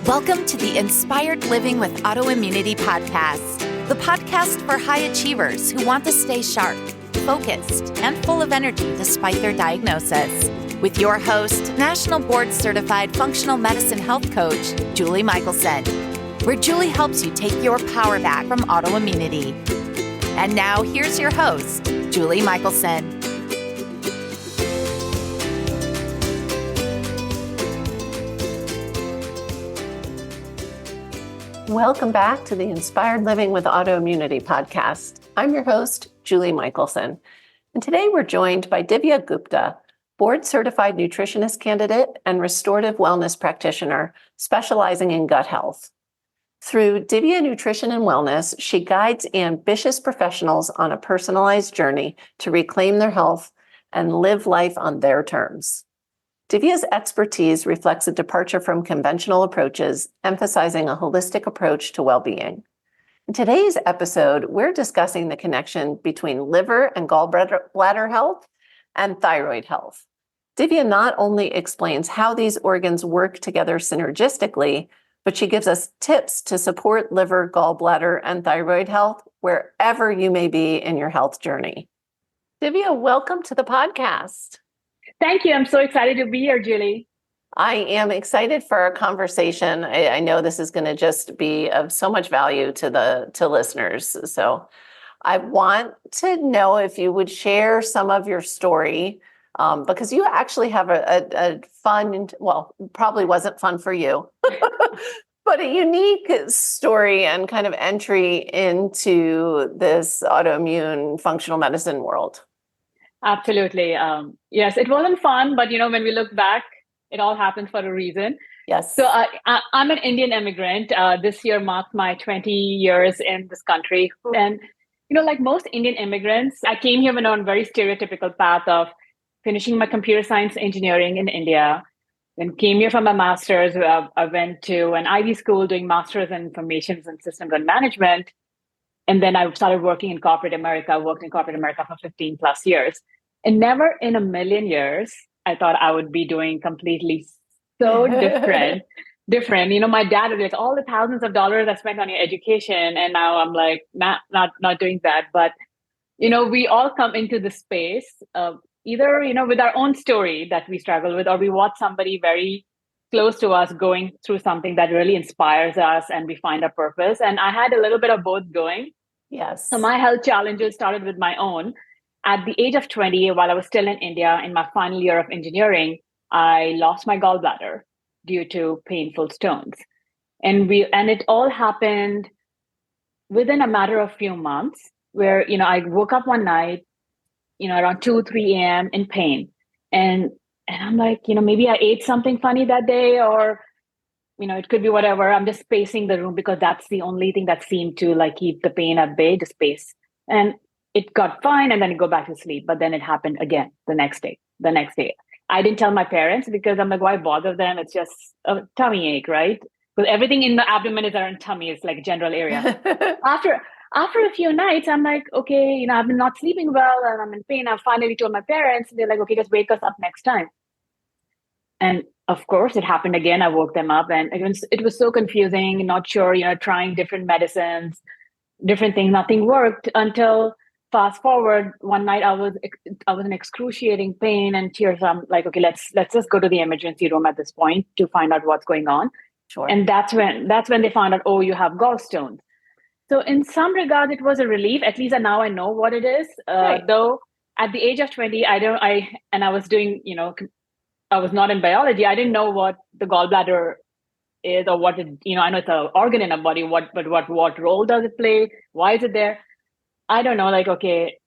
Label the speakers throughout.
Speaker 1: Welcome to the Inspired Living with Autoimmunity podcast, the podcast for high achievers who want to stay sharp, focused, and full of energy despite their diagnosis. With your host, National Board Certified Functional Medicine Health Coach, Julie Michelson, where Julie helps you take your power back from autoimmunity. And now here's your host, Julie Michelson.
Speaker 2: Welcome back to the Inspired Living with Autoimmunity podcast. I'm your host, Julie Michelson. And today we're joined by Divya Gupta, board certified nutritionist candidate and restorative wellness practitioner specializing in gut health. Through Divya Nutrition and Wellness, she guides ambitious professionals on a personalized journey to reclaim their health and live life on their terms. Divya's expertise reflects a departure from conventional approaches, emphasizing a holistic approach to well-being. In today's episode, we're discussing the connection between liver and gallbladder health and thyroid health. Divya not only explains how these organs work together synergistically, but she gives us tips to support liver, gallbladder, and thyroid health wherever you may be in your health journey. Divya, welcome to the podcast.
Speaker 3: Thank you. I'm so excited to be here, Julie.
Speaker 2: I am excited for our conversation. I know this is going to just be of so much value to listeners. So I want to know if you would share some of your story, because you actually have a fun, well, probably wasn't fun for you, but a unique story and kind of entry into this autoimmune functional medicine world.
Speaker 3: Absolutely. Yes, it wasn't fun, but when we look back, it all happened for a reason.
Speaker 2: Yes.
Speaker 3: So I'm an Indian immigrant. This year marked my 20 years in this country. And, like most Indian immigrants, I came here on a very stereotypical path of finishing my computer science engineering in India. Then came here for my master's. I went to an Ivy school doing master's in information and systems and management. And then I started working in corporate America. I worked in corporate America for 15 plus years. And never in a million years, I thought I would be doing completely so different. My dad would be like, all the thousands of dollars I spent on your education. And now I'm like, not doing that. But, we all come into the space of either, with our own story that we struggle with, or we watch somebody very close to us going through something that really inspires us and we find a purpose. And I had a little bit of both going.
Speaker 2: Yes.
Speaker 3: So my health challenges started with my own. At the age of 20, while I was still in India in my final year of engineering, I lost my gallbladder due to painful stones. And it all happened within a matter of few months where, I woke up one night, around 2, 3 a.m. in pain. And I'm like, maybe I ate something funny that day, or, it could be whatever. I'm just pacing the room because that's the only thing that seemed to keep the pain at bay, just pace. And it got fine, and then it go back to sleep. But then it happened again the next day. I didn't tell my parents because I'm like, why bother them? It's just a tummy ache, right? Because everything in the abdomen is around tummy. It's like general area. After a few nights, I'm like, okay, I've been not sleeping well and I'm in pain. I finally told my parents. They're like, okay, just wake us up next time. And of course, it happened again. I woke them up, and it was so confusing, not sure, trying different medicines, different things. Nothing worked until fast forward one night. I was in excruciating pain and tears. I'm like, okay, let's just go to the emergency room at this point to find out what's going on.
Speaker 2: Sure.
Speaker 3: And that's when they found out, oh, you have gallstones. So in some regard, it was a relief. At least now I know what it is.
Speaker 2: Right.
Speaker 3: Though at the age of 20, I was doing, I was not in biology. I didn't know what the gallbladder is or what it, I know it's an organ in a body, but what role does it play? Why is it there? I don't know, okay,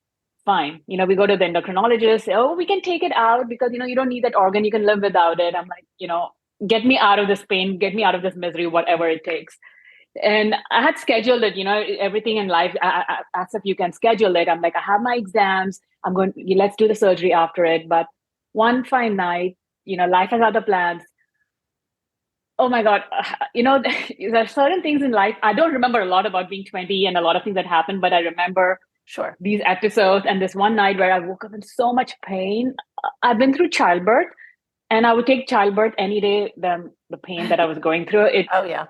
Speaker 3: fine. We go to the endocrinologist, oh, we can take it out because, you don't need that organ. You can live without it. I'm like, get me out of this pain, get me out of this misery, whatever it takes. And I had scheduled it, everything in life, as if you can schedule it. I'm like, I have my exams. Let's do the surgery after it. But one fine night, life has other plans. Oh my God, there are certain things in life. I don't remember a lot about being 20 and a lot of things that happened, but I remember these episodes and this one night where I woke up in so much pain. I've been through childbirth. And I would take childbirth any day than the pain that I was going through.
Speaker 2: Oh yeah.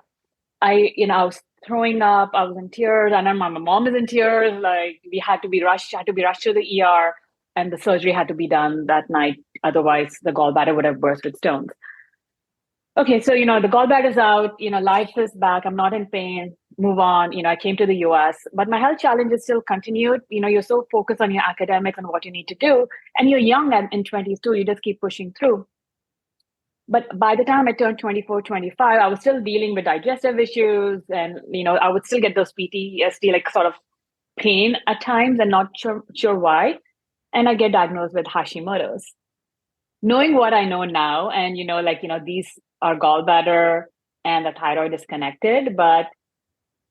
Speaker 3: I was throwing up. I was in tears. And then my mom is in tears. Like we had to be rushed to the ER, and the surgery had to be done that night. Otherwise, the gallbladder would have burst with stones. Okay, so the gallbladder's out. Life is back. I'm not in pain. Move on. I came to the US, but my health challenges still continued. You're so focused on your academics and what you need to do, and you're young and in 20s too. You just keep pushing through. But by the time I turned 24, 25, I was still dealing with digestive issues. And, I would still get those PTSD, like sort of pain at times and not sure why. And I get diagnosed with Hashimoto's. Knowing what I know now, and, these are gallbladder and the thyroid is connected. But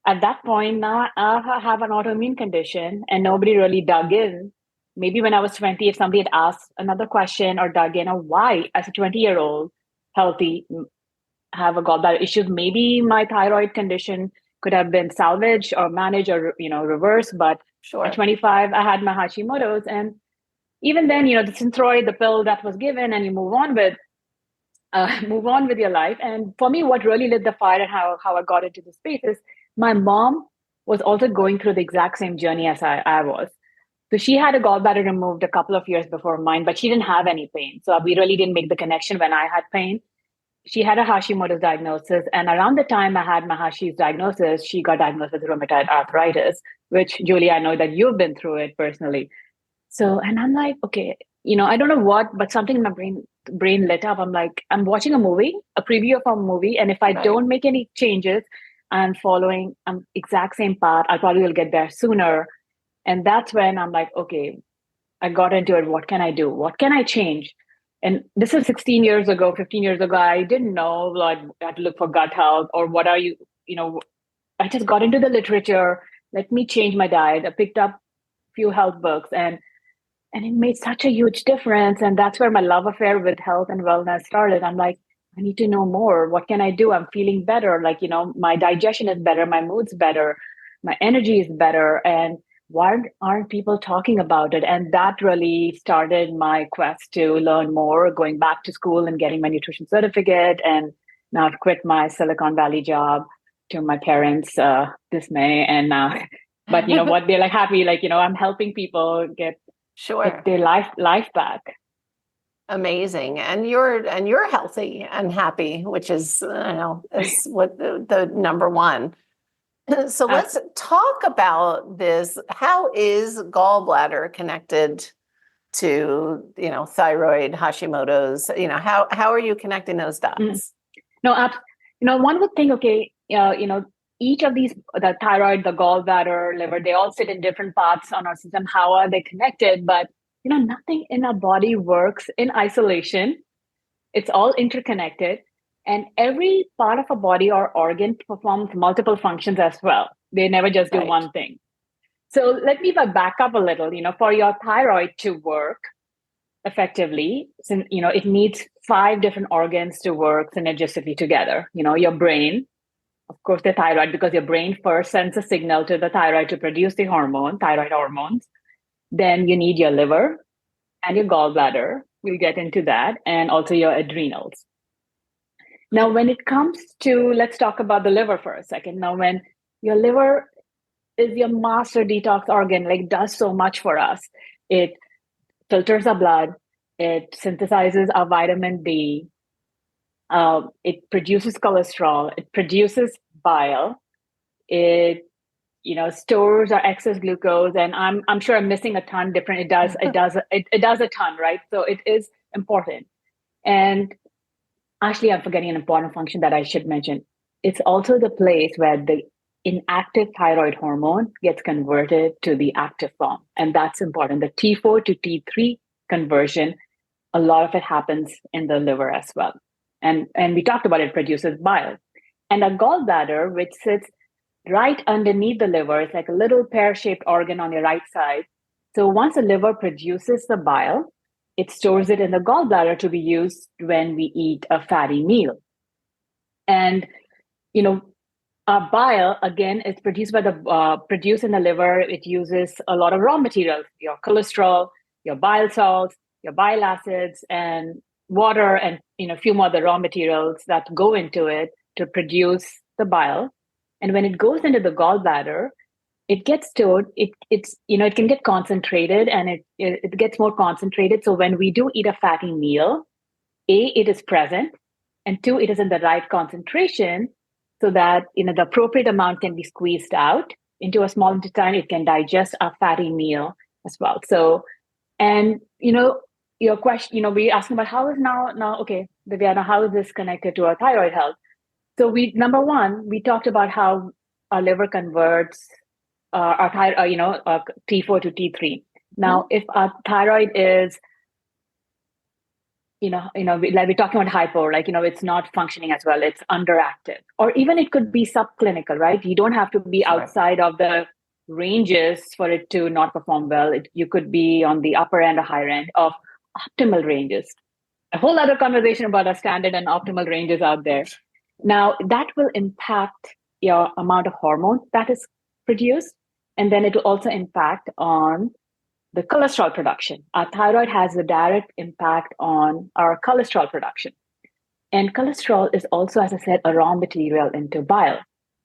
Speaker 3: at that point now, I have an autoimmune condition and nobody really dug in. Maybe when I was 20, if somebody had asked another question or dug in, or why, as a 20-year-old, healthy, have a gallbladder issues, maybe my thyroid condition could have been salvaged or managed or reversed. But
Speaker 2: Sure.
Speaker 3: at 25, I had my Hashimoto's, and even then, the Synthroid, the pill that was given, and you move on with your life. And for me, what really lit the fire and how I got into the space is my mom was also going through the exact same journey as I was. So she had a gallbladder removed a couple of years before mine, but she didn't have any pain. So we really didn't make the connection when I had pain. She had a Hashimoto's diagnosis. And around the time I had my Hashi's diagnosis, she got diagnosed with rheumatoid arthritis, which, Julie, I know that you've been through it personally. So, and I'm like, okay, I don't know what, but something in my brain lit up. I'm like, I'm watching a movie, a preview of a movie. And if I don't make any changes, I'm following exact same path, I probably will get there sooner. And that's when I'm like, okay, I got into it. What can I do? What can I change? And this is 16 years ago, 15 years ago. I didn't know, like, I had to look for gut health or what are you, I just got into the literature. Let me change my diet. I picked up a few health books and it made such a huge difference. And that's where my love affair with health and wellness started. I'm like, I need to know more. What can I do? I'm feeling better. Like, my digestion is better. My mood's better. My energy is better. And why aren't people talking about it? And that really started my quest to learn more, going back to school and getting my nutrition certificate. And now I've quit my Silicon Valley job to my parents' dismay. And now, but what, they're like happy, like, I'm helping people get their life back.
Speaker 2: Amazing. And you're healthy and happy, which is, is what the number one. So let's talk about this. How is gallbladder connected to, thyroid, Hashimoto's? How are you connecting those dots?
Speaker 3: No, one would think, okay, each of these, the thyroid, the gallbladder, liver, they all sit in different parts on our system. How are they connected? But, nothing in our body works in isolation. It's all interconnected. And every part of a body or organ performs multiple functions as well. They never just do one thing. So let me back up a little. For your thyroid to work effectively, since it needs 5 different organs to work synergistically together. Your brain, of course, the thyroid, because your brain first sends a signal to the thyroid to produce the thyroid hormones. Then you need your liver and your gallbladder. We'll get into that, and also your adrenals. Now, when it comes to, let's talk about the liver for a second. Now, when your liver is your master detox organ, like does so much for us. It filters our blood. It synthesizes our vitamin D. It produces cholesterol. It produces bile. It, stores our excess glucose. And I'm sure I'm missing a ton different. It does a ton, right? So it is important. And actually, I'm forgetting an important function that I should mention. It's also the place where the inactive thyroid hormone gets converted to the active form. And that's important. The T4 to T3 conversion, a lot of it happens in the liver as well. And we talked about it produces bile. And a gallbladder, which sits right underneath the liver, it's like a little pear-shaped organ on your right side. So once the liver produces the bile, it stores it in the gallbladder to be used when we eat a fatty meal. And, our bile, again, is produced produced in the liver. It uses a lot of raw materials, your cholesterol, your bile salts, your bile acids, and water and a few more of the raw materials that go into it to produce the bile. And when it goes into the gallbladder, it gets stored. It can get concentrated, and it gets more concentrated. So when we do eat a fatty meal, it is present, and two, it is in the right concentration, so that the appropriate amount can be squeezed out into a small intestine. It can digest a fatty meal as well. So, and your question, we're asking about how is now okay, Divya, how is this connected to our thyroid health? So number one, we talked about how our liver converts our thyroid, T4 to T3. Now, if our thyroid is, like we're talking about hypo, it's not functioning as well, it's underactive, or even it could be subclinical, right? You don't have to be outside of the ranges for it to not perform well. You could be on the upper end or higher end of optimal ranges. A whole other conversation about our standard and optimal ranges out there. Now, that will impact your amount of hormone that is produced, and then it will also impact on the cholesterol production. Our thyroid has a direct impact on our cholesterol production. And cholesterol is also, as I said, a raw material into bile.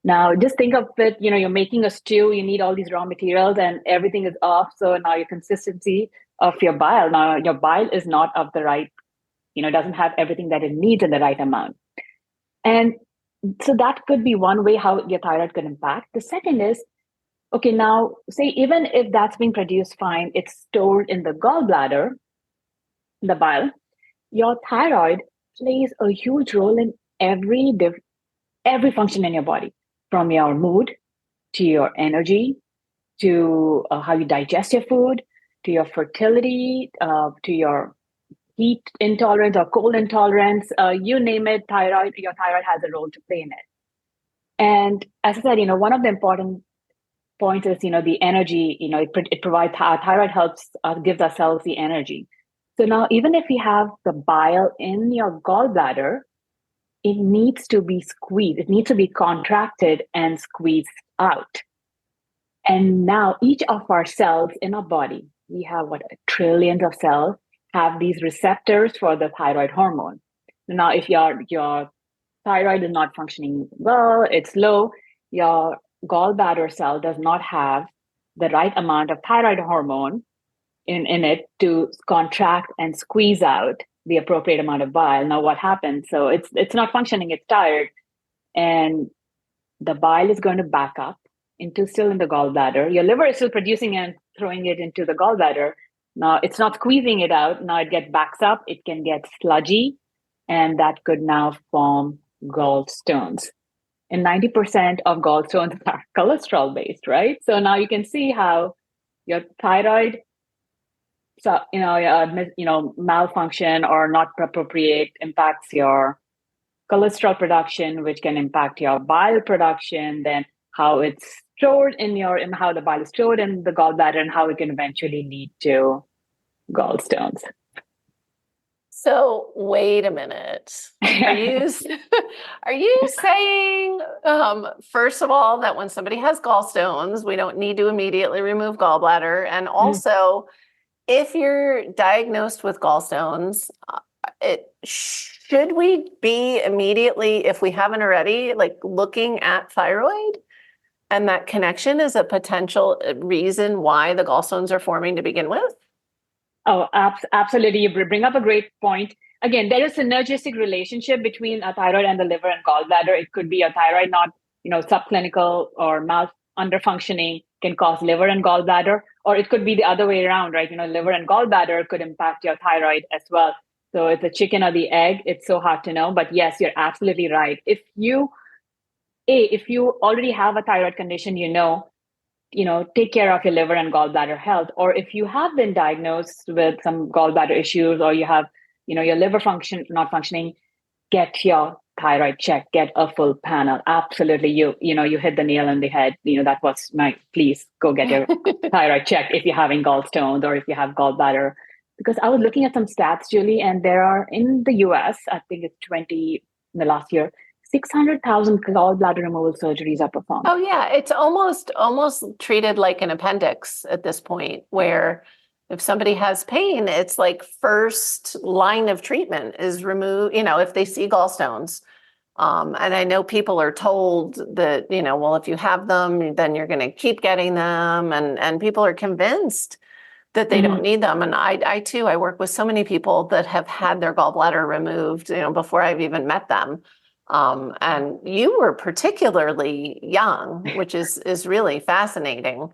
Speaker 3: Now, just think of it, you're making a stew, you need all these raw materials and everything is off. So now your consistency of your bile, now your bile is not of the right, doesn't have everything that it needs in the right amount. And so that could be one way how your thyroid could impact. The second is, okay, now say even if that's being produced fine, it's stored in the gallbladder, the bile, your thyroid plays a huge role in every function in your body, from your mood to your energy, to how you digest your food, to your fertility, to your heat intolerance or cold intolerance, you name it, your thyroid has a role to play in it. And as I said, one of the important points is, the energy, it provides, our thyroid helps, gives our cells the energy. So now, even if you have the bile in your gallbladder, it needs to be squeezed. It needs to be contracted and squeezed out. And now each of our cells in our body, we have trillions of cells, have these receptors for the thyroid hormone. Now, if your thyroid is not functioning well, it's low, your gallbladder cell does not have the right amount of thyroid hormone in it to contract and squeeze out the appropriate amount of bile. Now, what happens? So it's not functioning, it's tired, and the bile is going to back up still in the gallbladder. Your liver is still producing and throwing it into the gallbladder. Now, it's not squeezing it out. Now it backs up, it can get sludgy, and that could now form gallstones. And 90% of gallstones are cholesterol-based, right? So now you can see how your thyroid, malfunction or not appropriate impacts your cholesterol production, which can impact your bile production, then how it's stored how the bile is stored in the gallbladder, and how it can eventually lead to gallstones.
Speaker 2: So wait a minute. Are you saying, first of all, that when somebody has gallstones, we don't need to immediately remove gallbladder? And also, if you're diagnosed with gallstones, should we be immediately, if we haven't already, looking at thyroid? And that connection is a potential reason why the gallstones are forming to begin with?
Speaker 3: Oh, absolutely. You bring up a great point. Again, there is a synergistic relationship between a thyroid and the liver and gallbladder. It could be a thyroid not, subclinical or underfunctioning can cause liver and gallbladder, or it could be the other way around, right? Liver and gallbladder could impact your thyroid as well. So it's a chicken or the egg. It's so hard to know, but yes, you're absolutely right. If you already have a thyroid condition, take care of your liver and gallbladder health. Or if you have been diagnosed with some gallbladder issues, or you have, your liver function not functioning, get your thyroid checked, get a full panel. Absolutely. You hit the nail on the head. That was please go get your thyroid checked if you're having gallstones or if you have gallbladder. Because I was looking at some stats, Julie, and there are in the US, I think it's 20 in the last year, 600,000 gallbladder removal surgeries are performed.
Speaker 2: Oh yeah, it's almost treated like an appendix at this point, where If somebody has pain, it's like first line of treatment is remove, if they see gallstones. And I know people are told that, well, if you have them, then you're going to keep getting them. And people are convinced that they don't need them. And I too, I work with so many people that have had their gallbladder removed, before I've even met them. And you were particularly young, which is really fascinating.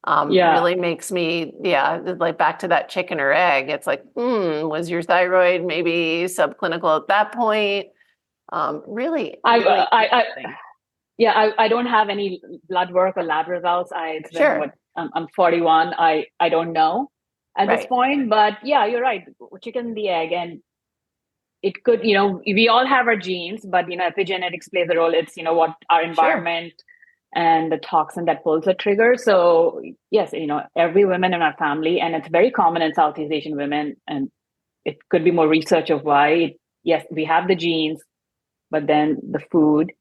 Speaker 3: Yeah.
Speaker 2: Really makes me, like back to that chicken or egg. It's like, was your thyroid maybe subclinical at that point? Really interesting.
Speaker 3: I don't have any blood work or lab results. It's been
Speaker 2: Sure.
Speaker 3: I'm 41. I don't know at this
Speaker 2: Right.
Speaker 3: point, but yeah, you're right. Chicken and the egg, and it could, we all have our genes, but epigenetics plays a role. It's what our environment and the toxin that pulls the trigger. So yes, every woman in our family, and it's very common in Southeast Asian women, and it could be more research of why. Yes, we have the genes, but then the food,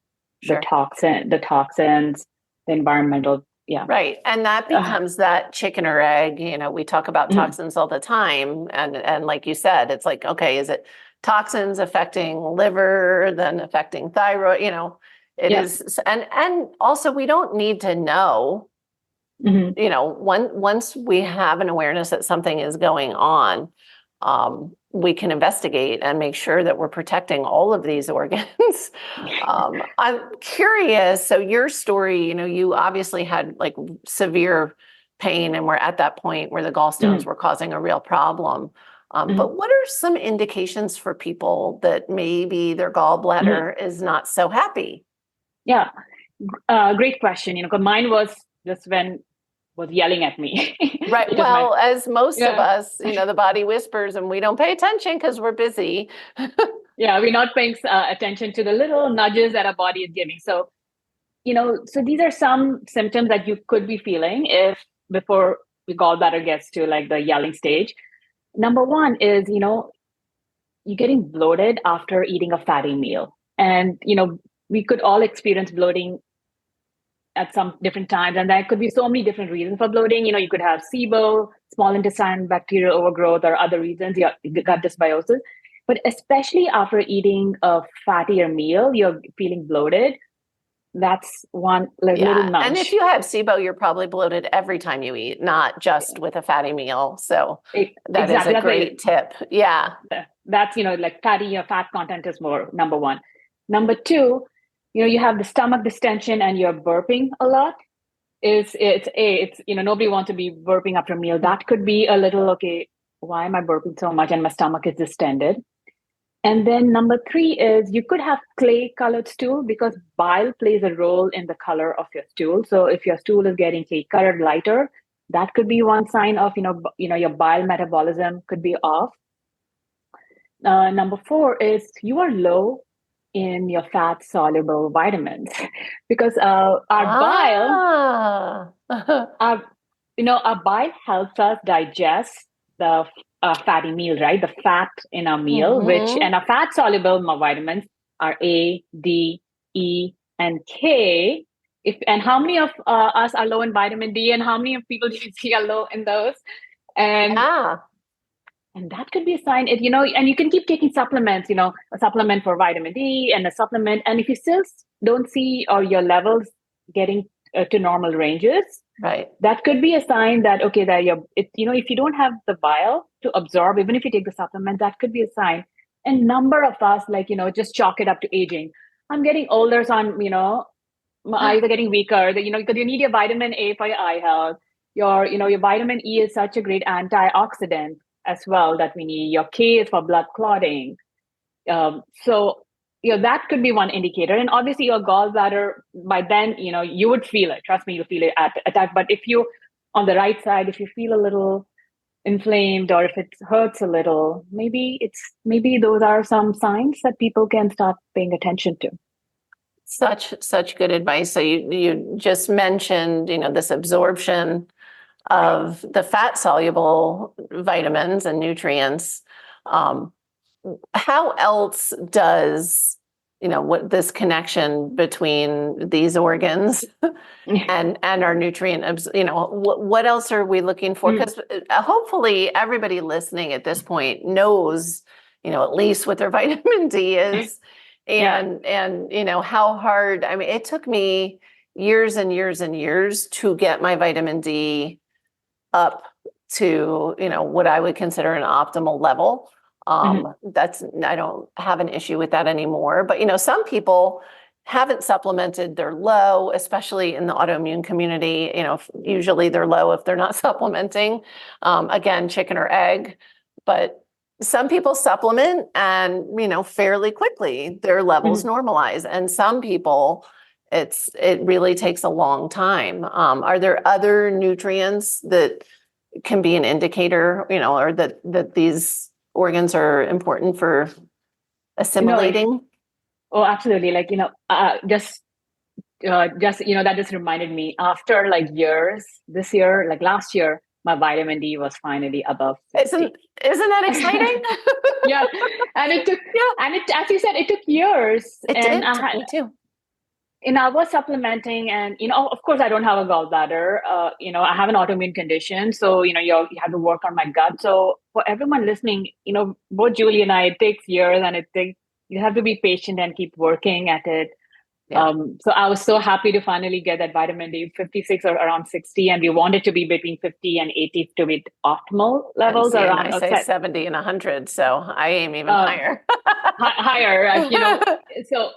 Speaker 3: the toxins, the environmental,
Speaker 2: Right. And that becomes that chicken or egg. We talk about toxins all the time. And like you said, it's like, okay, is it toxins affecting liver, then affecting thyroid? It is. And also we don't need to know, once we have an awareness that something is going on, we can investigate and make sure that we're protecting all of these organs. I'm curious. So your story, you obviously had like severe pain and we're at that point where the gallstones were causing a real problem. But what are some indications for people that maybe their gallbladder is not so happy?
Speaker 3: Yeah, great question. Because mine was just when was yelling at me.
Speaker 2: Right. Well, as most of us, the body whispers and we don't pay attention because we're busy.
Speaker 3: We're not paying attention to the little nudges that our body is giving. So, so these are some symptoms that you could be feeling if before the gallbladder gets to like the yelling stage. Number one is, you're getting bloated after eating a fatty meal. And, we could all experience bloating at some different times. And there could be so many different reasons for bloating. You could have SIBO, small intestine bacterial overgrowth, or other reasons, gut dysbiosis. But especially after eating a fattier meal, you're feeling bloated. That's one little nudge.
Speaker 2: And if you have SIBO, you're probably bloated every time you eat, not just with a fatty meal. So that is a great tip. Yeah.
Speaker 3: That's, like fat content is more number one. Number two, you have the stomach distension and you're burping a lot. It's nobody wants to be burping after a meal. That could be a little, okay, why am I burping so much and my stomach is distended? And then number three is you could have clay colored stool because bile plays a role in the color of your stool. So if your stool is getting clay colored lighter, that could be one sign of, your bile metabolism could be off. Number four is you are low in your fat soluble vitamins because our bile, our bile helps us digest the fatty meal, right? The fat in our meal, and our fat soluble vitamins are A, D, E, and K. And how many of us are low in vitamin D, and how many of people do you see are low in those? And that could be a sign. And you can keep taking supplements. A supplement for vitamin D and a supplement. And if you still don't see or your levels getting to normal ranges,
Speaker 2: right,
Speaker 3: that could be a sign that that if you don't have the bile to absorb, even if you take the supplement, that could be a sign. And number of us just chalk it up to aging. I'm getting older, so my eyes are getting weaker. Because you need your vitamin A for your eye health. Your vitamin E is such a great antioxidant as well that we need. Your K is for blood clotting. So that could be one indicator. And obviously your gallbladder, by then, you would feel it. Trust me, you'll feel it at attack. But if you, on the right side, if you feel a little inflamed or if it hurts a little, maybe those are some signs that people can start paying attention to.
Speaker 2: Such good advice. So you just mentioned, this absorption of the fat soluble vitamins and nutrients. How else does what this connection between these organs and our nutrient, what else are we looking for? Because hopefully everybody listening at this point knows, at least what their vitamin D is and how hard, I mean, it took me years and years and years to get my vitamin D up to, what I would consider an optimal level. I don't have an issue with that anymore. But, some people haven't supplemented, they're low, especially in the autoimmune community. Usually they're low if they're not supplementing. Again, chicken or egg. But some people supplement and, fairly quickly their levels normalize. And some people, it really takes a long time. Are there other nutrients that can be an indicator, or that these organs are important for assimilating?
Speaker 3: Oh, absolutely. That just reminded me, after years, this year, last year, my vitamin D was finally above 50.
Speaker 2: Isn't that exciting?
Speaker 3: Yeah. And it took, as you said, it took years.
Speaker 2: Me too.
Speaker 3: I was supplementing, and of course, I don't have a gallbladder. I have an autoimmune condition, so you have to work on my gut. So for everyone listening, both Julie and I, it takes years, and you have to be patient and keep working at it. Yeah. So I was so happy to finally get that vitamin D 56 or around 60, and we want it to be between 50 and 80 to be optimal levels.
Speaker 2: I say 70 and 100, so I aim even higher.
Speaker 3: Higher, so.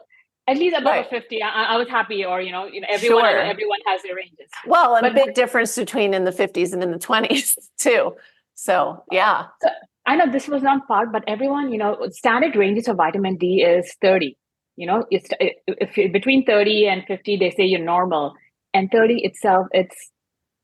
Speaker 3: At least above 50, I was happy, or everyone has their ranges.
Speaker 2: Well, and a big difference between in the 50s and in the 20s too. So yeah.
Speaker 3: So, I know this was not part, but everyone, standard ranges of vitamin D is 30. If between 30 and 50, they say you're normal, and 30 itself, it's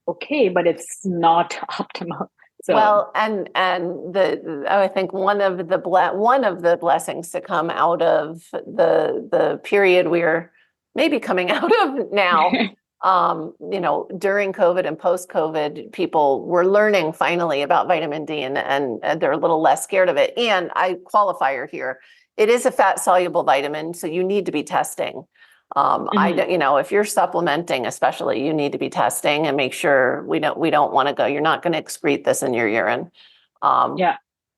Speaker 3: okay, but it's not optimal. So.
Speaker 2: Well, and I think one of the blessings to come out of the period we're maybe coming out of now, during COVID and post-COVID, people were learning finally about vitamin D, and they're a little less scared of it. And qualifier here, it is a fat soluble vitamin, so you need to be testing. If you're supplementing, especially, you need to be testing and make sure we don't want to go. You're not going to excrete this in your urine.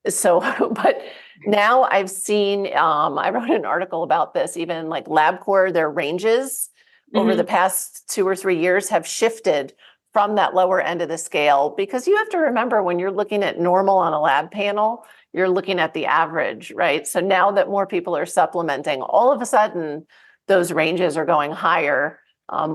Speaker 2: So, but now I've seen, I wrote an article about this, even LabCorp, their ranges over the past 2 or 3 years have shifted from that lower end of the scale, because you have to remember, when you're looking at normal on a lab panel, you're looking at the average, right? So now that more people are supplementing, all of a sudden, those ranges are going higher,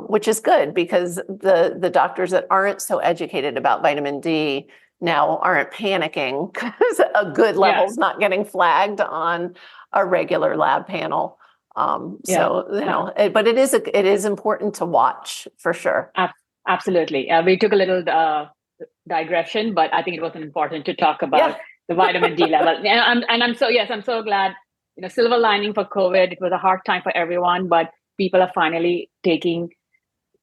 Speaker 2: which is good, because the doctors that aren't so educated about vitamin D now aren't panicking because a good level is not getting flagged on a regular lab panel. But it is important to watch for sure.
Speaker 3: Absolutely. We took a little digression, but I think it was important to talk about the vitamin D level. And I'm so glad. Silver lining for COVID, it was a hard time for everyone, but people are finally taking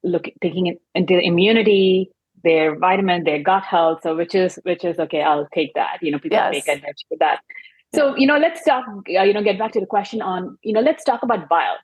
Speaker 3: it into immunity, their vitamin, their gut health. So which is okay. I'll take that. People take advantage of that. So let's talk. Get back to the question on. Let's talk about bile.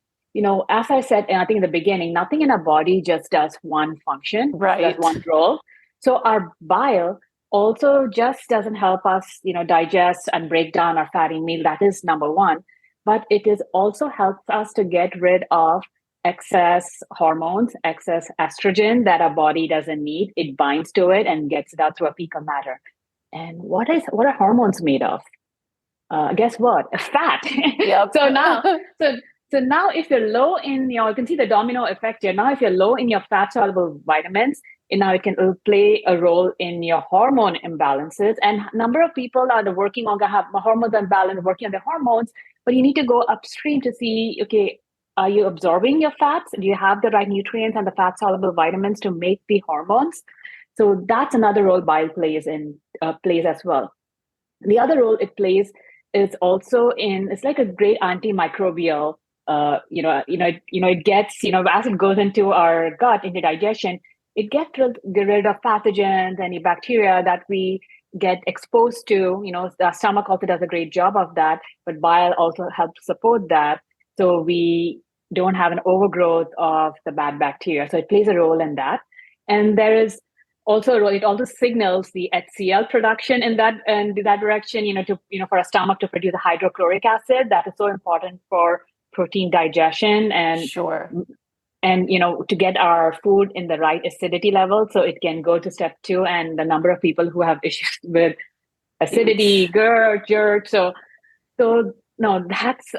Speaker 3: As I said, and I think in the beginning, nothing in our body just does one function, does one role. So our bile also just doesn't help us, digest and break down our fatty meal. That is number one. But it is also helps us to get rid of excess hormones, excess estrogen that our body doesn't need. It binds to it and gets it out through a fecal matter. And what are hormones made of? Guess what? Fat.
Speaker 2: Yep.
Speaker 3: So now if you're low in you can see the domino effect here. Now if you're low in your fat soluble vitamins, and now it can play a role in your hormone imbalances. And a number of people are working on have hormones imbalance, working on their hormones, but you need to go upstream to see, okay, are you absorbing your fats? Do you have the right nutrients and the fat soluble vitamins to make the hormones? So that's another role bile plays as well. The other role it plays is also it's like a great antimicrobial. It gets, as it goes into our gut, into digestion, it gets rid of pathogens, any bacteria that we get exposed to. The stomach also does a great job of that, but bile also helps support that. so we don't have an overgrowth of the bad bacteria. So it plays a role in that. And there is also a role, it also signals the HCl production in that direction, for our stomach to produce a hydrochloric acid that is so important for protein digestion
Speaker 2: Sure.
Speaker 3: and to get our food in the right acidity level so it can go to step 2. And the number of people who have issues with acidity, GERD, GERD. So no, that's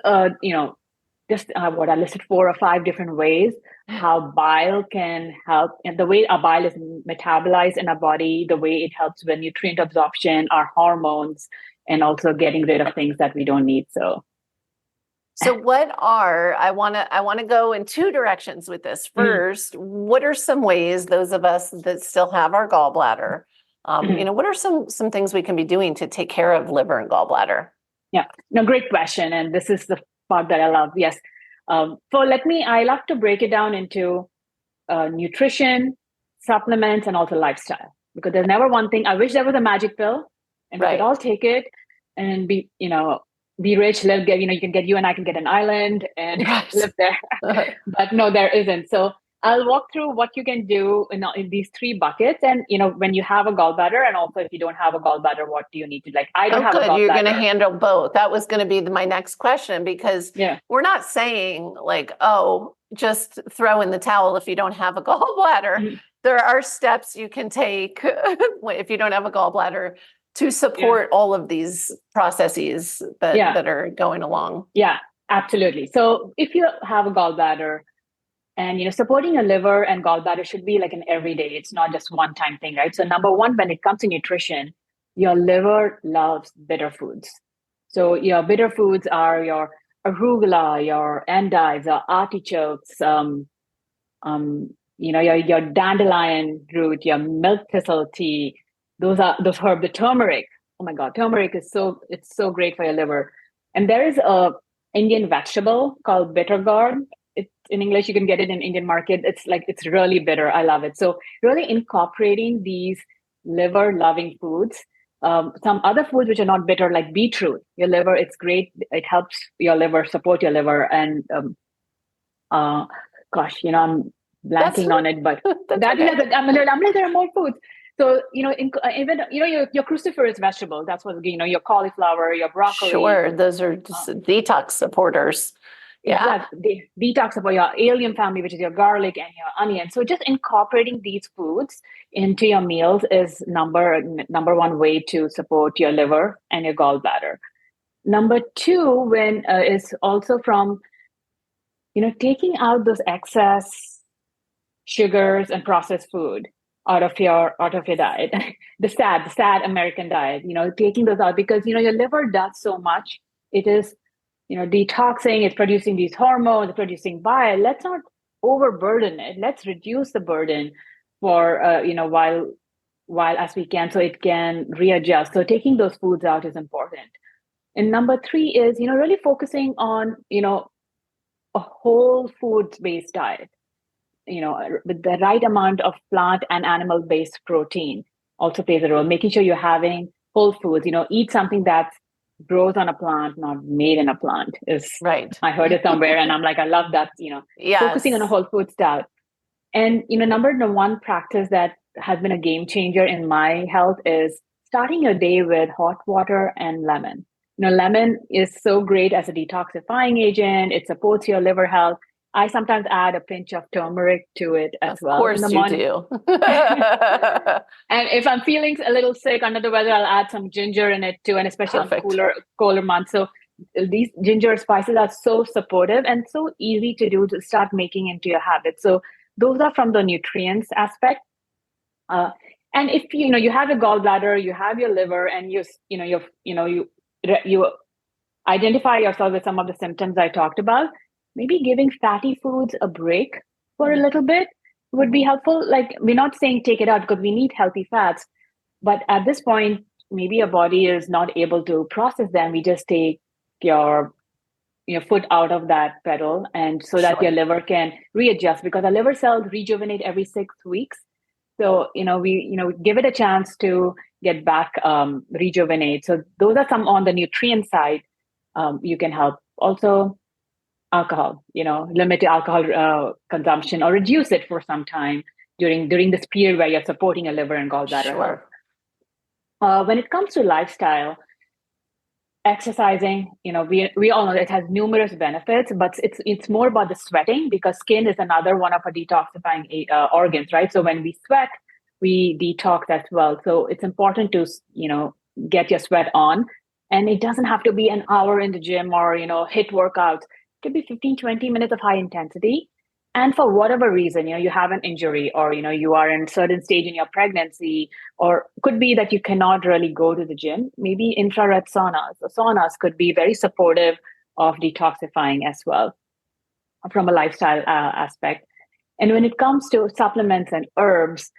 Speaker 3: just what I listed 4 or 5 different ways how bile can help, and the way our bile is metabolized in our body, the way it helps with nutrient absorption, our hormones, and also getting rid of things that we don't need. So
Speaker 2: I want to go in 2 directions with this. First, what are some ways those of us that still have our gallbladder, what are some things we can be doing to take care of liver and gallbladder?
Speaker 3: Yeah, no, great question. And this is the part that I love. Yes. I love to break it down into nutrition, supplements, and also lifestyle, because there's never one thing. I wish there was a magic pill and we could all take it and be rich, live, you and I can get an island and live there. But no, there isn't. So I'll walk through what you can do in these 3 buckets. And, when you have a gallbladder, and also if you don't have a gallbladder, what do you need to, I don't have a gallbladder.
Speaker 2: You're going to handle both. That was going to be my next question, because we're not saying just throw in the towel if you don't have a gallbladder. Mm-hmm. There are steps you can take if you don't have a gallbladder to support all of these processes that are going along.
Speaker 3: Yeah, absolutely. So if you have a gallbladder, and supporting your liver and gallbladder should be like an everyday. It's not just one-time thing, right? So number 1, when it comes to nutrition, your liver loves bitter foods. So your bitter foods are your arugula, your endives, your artichokes, your dandelion root, your milk thistle tea. Those herb, the turmeric. Oh my God, turmeric it's so great for your liver. And there is a Indian vegetable called bitter gourd. In English, you can get it in Indian market. It's really bitter. I love it. So really incorporating these liver-loving foods. Some other foods which are not bitter, like beetroot. Your liver, it's great. It helps your liver, support your liver. And I'm blanking on it, but there are more foods. So even your cruciferous vegetables. That's what your cauliflower, your broccoli.
Speaker 2: Sure, those are just detox supporters. Yeah,
Speaker 3: the detox of your allium family, which is your garlic and your onion. So just incorporating these foods into your meals is number 1 way to support your liver and your gallbladder. Number 2, is also from taking out those excess sugars and processed food out of your diet. the sad American diet. Taking those out, because your liver does so much. It is detoxing, it's producing these hormones, it's producing bile. Let's not overburden it. Let's reduce the burden for, while as we can, so it can readjust. So taking those foods out is important. And number 3 is, really focusing on, a whole foods-based diet, with the right amount of plant and animal-based protein also plays a role. Making sure you're having whole foods, eat something that's grows on a plant, not made in a plant is
Speaker 2: right.
Speaker 3: I heard it somewhere and I'm like, I love that, focusing on a whole food diet. And, number 1 practice that has been a game changer in my health is starting your day with hot water and lemon. Lemon is so great as a detoxifying agent. It supports your liver health. I sometimes add a pinch of turmeric to it as well.
Speaker 2: Of course you do.
Speaker 3: And if I'm feeling a little sick, under the weather, I'll add some ginger in it too, and especially on cooler months. So these ginger spices are so supportive and so easy to do to start making into your habit. So those are from the nutrients aspect. And if you have a gallbladder, you have your liver, and you identify yourself with some of the symptoms I talked about, maybe giving fatty foods a break for a little bit would be helpful. Like, we're not saying take it out because we need healthy fats, but at this point, maybe your body is not able to process them. We just take your foot out of that pedal, and so that your liver can readjust, because our liver cells rejuvenate every 6 weeks. So, we give it a chance to get back, rejuvenate. So those are some on the nutrient side. You can help. Also, alcohol, limit your alcohol consumption or reduce it for some time during this period where you're supporting your liver and gallbladder health.
Speaker 2: Sure.
Speaker 3: When it comes to lifestyle, exercising, we all know it has numerous benefits, but it's more about the sweating, because skin is another one of our detoxifying organs, right? So when we sweat, we detox as well. So it's important to get your sweat on, and it doesn't have to be an hour in the gym or hit workouts. It could be 15-20 minutes of high intensity. And for whatever reason, you have an injury, or you are in a certain stage in your pregnancy, or could be that you cannot really go to the gym. Maybe infrared saunas or saunas could be very supportive of detoxifying as well from a lifestyle aspect. And when it comes to supplements and herbs,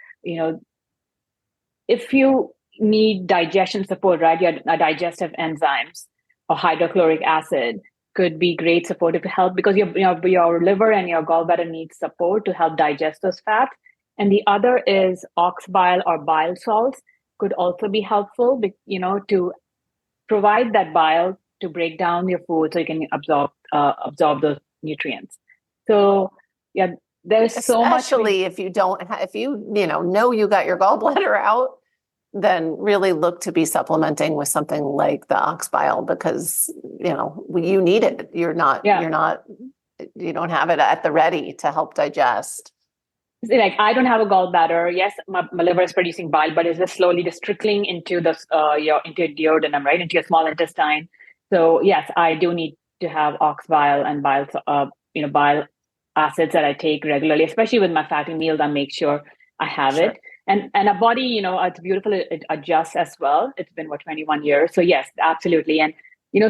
Speaker 3: if you need digestion support, right, your digestive enzymes or hydrochloric acid could be great supportive to help, because your liver and your gallbladder needs support to help digest those fats. And the other is ox bile or bile salts could also be helpful, to provide that bile to break down your food so you can absorb those nutrients. So yeah, there's so much.
Speaker 2: Especially if you if you know you got your gallbladder out, then really look to be supplementing with something like the ox bile, because you need it. You don't have it at the ready to help digest.
Speaker 3: Like, I don't have a gallbladder. Yes, my liver is producing bile, but it's just slowly just trickling into the into your duodenum, right, into your small intestine. So yes, I do need to have ox bile and bile acids that I take regularly, especially with my fatty meals. I make sure I have it. And a body, it's beautiful. It adjusts as well. It's been 21 years. So yes, absolutely. And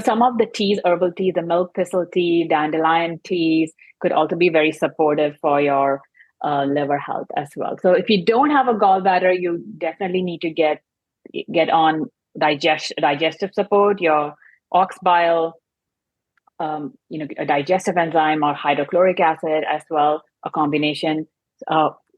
Speaker 3: some of the teas, herbal teas, the milk thistle tea, dandelion teas could also be very supportive for your liver health as well. So if you don't have a gallbladder, you definitely need to get on digestive support, your ox bile, a digestive enzyme or hydrochloric acid as well, a combination.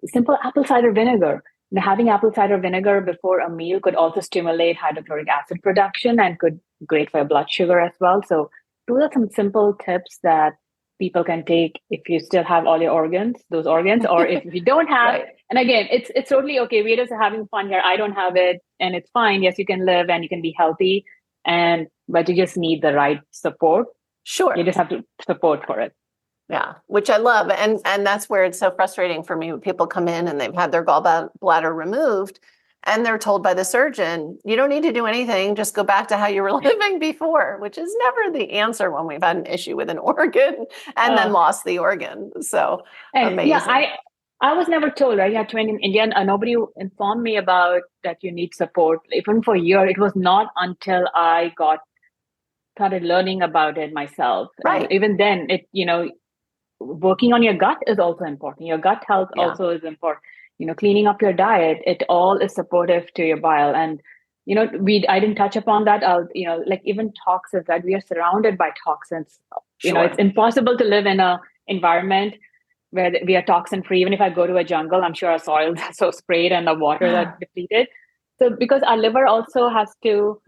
Speaker 3: Simple apple cider vinegar. Having apple cider vinegar before a meal could also stimulate hydrochloric acid production and could be great for your blood sugar as well. So those are some simple tips that people can take if you still have all your those organs, or if you don't have. Right. And again, it's totally okay. We're just having fun here. I don't have it, and it's fine. Yes, you can live and you can be healthy, but you just need the right support.
Speaker 2: Sure.
Speaker 3: You just have to support for it.
Speaker 2: Yeah, which I love. And that's where it's so frustrating for me when people come in and they've had their gallbladder removed and they're told by the surgeon, you don't need to do anything, just go back to how you were living before, which is never the answer when we've had an issue with an organ and then lost the organ. So amazing.
Speaker 3: Yeah, I was never told, right? You had trained in India, and nobody informed me about that you need support. Even for a year, it was not until I started learning about it myself.
Speaker 2: Right.
Speaker 3: And even then, working on your gut is also important. Your gut health also is important. Cleaning up your diet, it all is supportive to your bile. And, I didn't touch upon that. Like even toxins, that we are surrounded by toxins.
Speaker 2: Sure.
Speaker 3: It's impossible to live in an environment where we are toxin free. Even if I go to a jungle, I'm sure our soils are so sprayed and the water that's depleted. So because our liver also has to,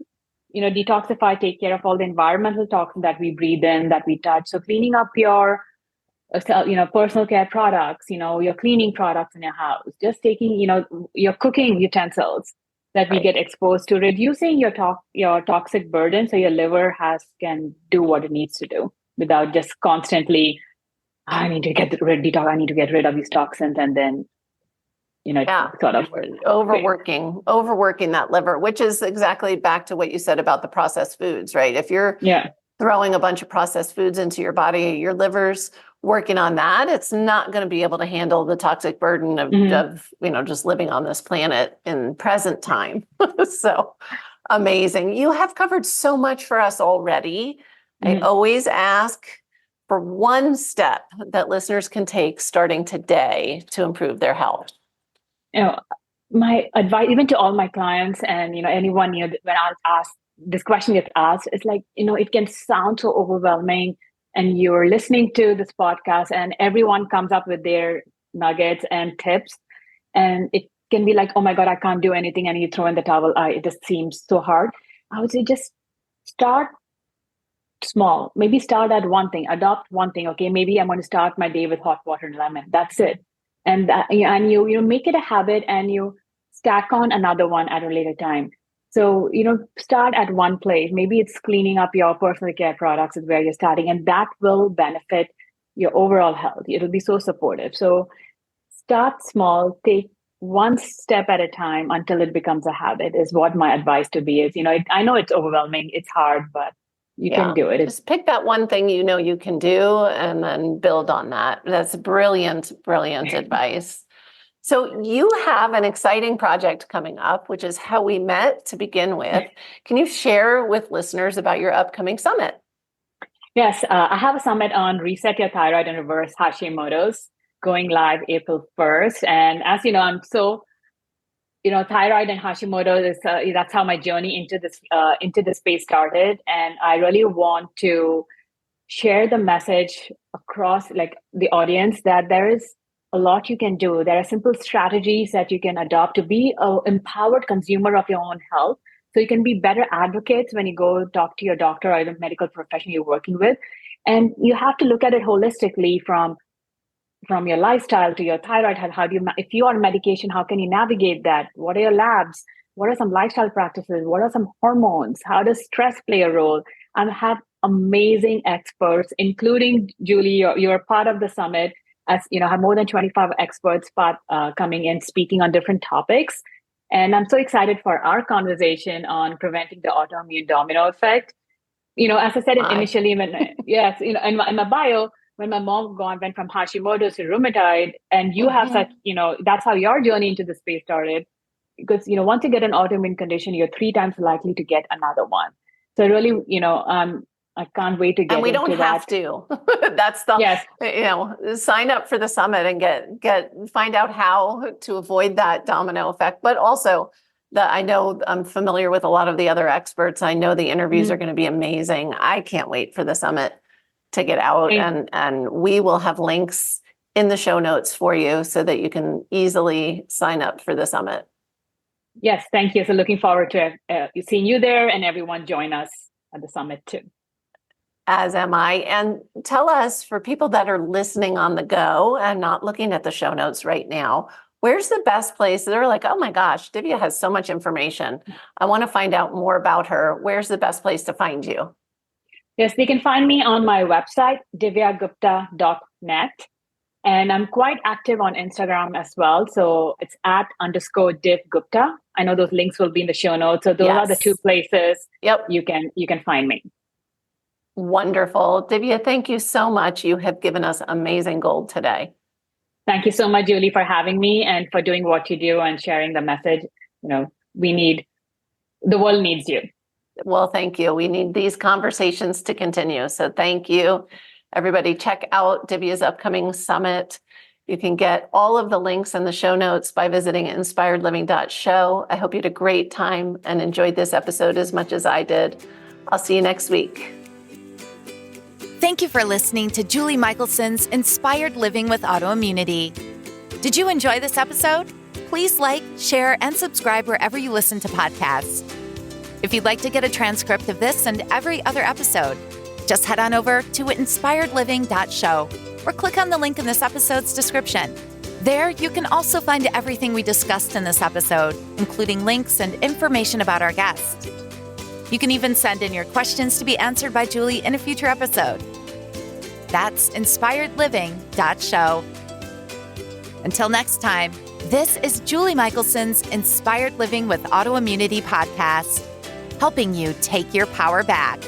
Speaker 3: detoxify, take care of all the environmental toxins that we breathe in, that we touch. So cleaning up your personal care products, your cleaning products in your house, just taking, your cooking utensils that we get exposed to, reducing your toxic burden so your liver can do what it needs to do without just constantly, I need to get rid of these toxins, and then sort of
Speaker 2: overworking that liver, which is exactly back to what you said about the processed foods, right? If you're throwing a bunch of processed foods into your body, your liver's working on that. It's not going to be able to handle the toxic burden of just living on this planet in present time. So amazing. You have covered so much for us already. I always ask for one step that listeners can take starting today to improve their health.
Speaker 3: My advice, even to all my clients and, anyone, when I ask this question gets asked, it's like, it can sound so overwhelming, and you're listening to this podcast and everyone comes up with their nuggets and tips, and it can be like, oh my God, I can't do anything. And you throw in the towel. It just seems so hard. I would say just start small. Maybe start at one thing, adopt one thing. Okay, maybe I'm going to start my day with hot water and lemon. That's it. And you make it a habit, and you stack on another one at a later time. So, start at one place. Maybe it's cleaning up your personal care products is where you're starting, and that will benefit your overall health. It'll be so supportive. So start small, take one step at a time until it becomes a habit is what my advice to be is. I know it's overwhelming, it's hard, but you can do it.
Speaker 2: Just pick that one thing you can do and then build on that. That's brilliant, brilliant advice. So you have an exciting project coming up, which is how we met to begin with. Can you share with listeners about your upcoming summit?
Speaker 3: Yes, I have a summit on Reset Your Thyroid and Reverse Hashimoto's going live April 1st. And as you know, I'm so, thyroid and Hashimoto is that's how my journey into this space started. And I really want to share the message across the audience that there is a lot you can do. There are simple strategies that you can adopt to be an empowered consumer of your own health. So you can be better advocates when you go talk to your doctor or the medical profession you're working with. And you have to look at it holistically from your lifestyle to your thyroid health. If you are on medication, how can you navigate that? What are your labs? What are some lifestyle practices? What are some hormones? How does stress play a role? And have amazing experts, including Julie, you're part of the summit. As have more than 25 experts coming in speaking on different topics. And I'm so excited for our conversation on preventing the autoimmune domino effect. As I said initially, in my bio, when my mom went from Hashimoto to rheumatoid, and you have such, that's how your journey into the space started. Because, once you get an autoimmune condition, you're 3 times likely to get another one. So really, I can't wait to get into that.
Speaker 2: And we don't have to. That's the, sign up for the summit and find out how to avoid that domino effect. But also, I know I'm familiar with a lot of the other experts. I know the interviews are going to be amazing. I can't wait for the summit to get out. And we will have links in the show notes for you so that you can easily sign up for the summit.
Speaker 3: Yes, thank you. So looking forward to seeing you there, and everyone join us at the summit too.
Speaker 2: As am I. And tell us, for people that are listening on the go and not looking at the show notes right now, where's the best place? They're like, oh my gosh, Divya has so much information. I want to find out more about her. Where's the best place to find you?
Speaker 3: Yes, they can find me on my website, divyagupta.net. And I'm quite active on Instagram as well. So it's @_DivGupta. I know those links will be in the show notes. So those are the 2 places you can find me.
Speaker 2: Wonderful. Divya, thank you so much. You have given us amazing gold today.
Speaker 3: Thank you so much, Julie, for having me and for doing what you do and sharing the message. The world needs you.
Speaker 2: Well, thank you. We need these conversations to continue. So thank you. Everybody, check out Divya's upcoming summit. You can get all of the links in the show notes by visiting inspiredliving.show. I hope you had a great time and enjoyed this episode as much as I did. I'll see you next week.
Speaker 1: Thank you for listening to Julie Michelson's Inspired Living with Autoimmunity. Did you enjoy this episode? Please like, share, and subscribe wherever you listen to podcasts. If you'd like to get a transcript of this and every other episode, just head on over to inspiredliving.show or click on the link in this episode's description. There, you can also find everything we discussed in this episode, including links and information about our guest. You can even send in your questions to be answered by Julie in a future episode. That's inspiredliving.show. Until next time, this is Julie Michelson's Inspired Living with Autoimmunity podcast, helping you take your power back.